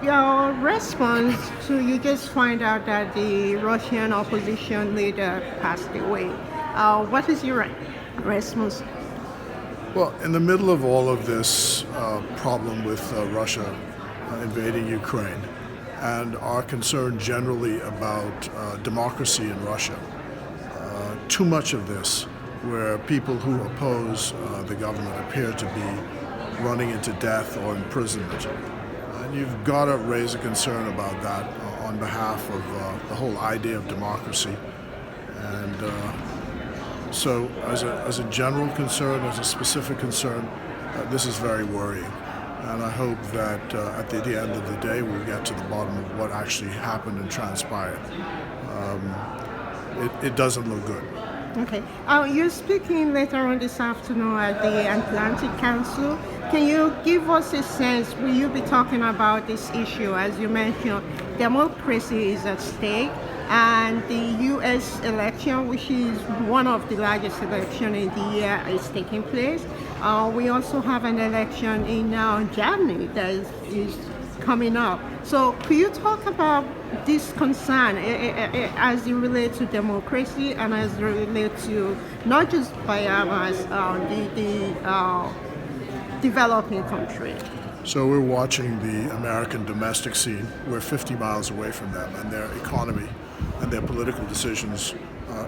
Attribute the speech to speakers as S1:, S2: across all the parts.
S1: Your response to you just find out that the Russian opposition leader passed away. What is your response?
S2: Well, in the middle of all of this problem with Russia invading Ukraine and our concern generally about democracy in Russia, too much of this, where people who oppose the government appear to be running into death or imprisonment. And you've got to raise a concern about that on behalf of the whole idea of democracy. And so as a general concern, as a specific concern, this is very worrying. And I hope that at the end of the day, we'll get to the bottom of what actually happened and transpired. It doesn't look good.
S1: Okay. You're speaking later on this afternoon at the Atlantic Council. Can you give us a sense, will you be talking about this issue? As you mentioned, democracy is at stake, and the U.S. election, which is one of the largest elections in the year, is taking place. We also have an election in Germany that is coming up. So could you talk about this concern as it relates to democracy and as it relates to not just Bahamas, the developing country?
S2: So we're watching the American domestic scene. We're 50 miles away from them, and their economy and their political decisions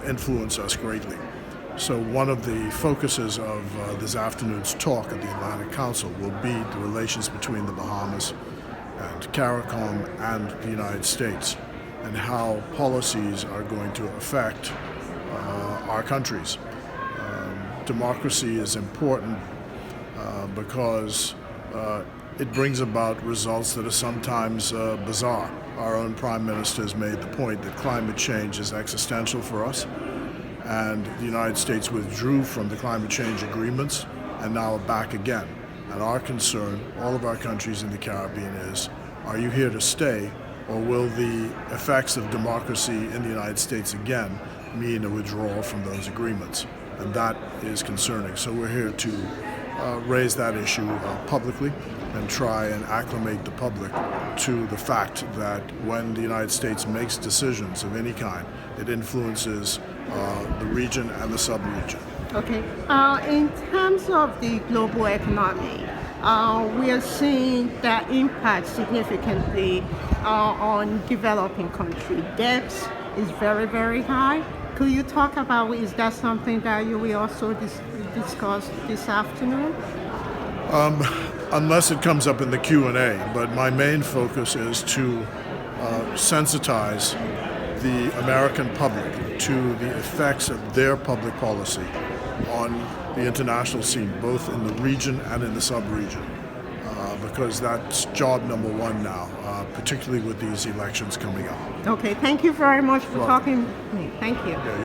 S2: influence us greatly. So one of the focuses of this afternoon's talk at the Atlantic Council will be the relations between the Bahamas and CARICOM and the United States, and how policies are going to affect our countries. Democracy is important because it brings about results that are sometimes bizarre. Our own Prime Minister has made the point that climate change is existential for us, and the United States withdrew from the climate change agreements and now are back again. And our concern, all of our countries in the Caribbean, is, are you here to stay, or will the effects of democracy in the United States again mean a withdrawal from those agreements? And that is concerning. So we're here to raise that issue publicly and try and acclimate the public to the fact that when the United States makes decisions of any kind, it influences the region and the sub-region.
S1: Okay. In terms of the global economy, we are seeing that impact significantly on developing countries. Debt is very, very high. Could you talk about, is that something that you will also discuss this afternoon?
S2: Unless it comes up in the Q&A, but my main focus is to sensitize the American public to the effects of their public policy on the international scene, both in the region and in the sub-region, because that's job number one now, particularly with these elections coming up.
S1: Okay, thank you very much for talking to me. Thank you.
S2: Yeah.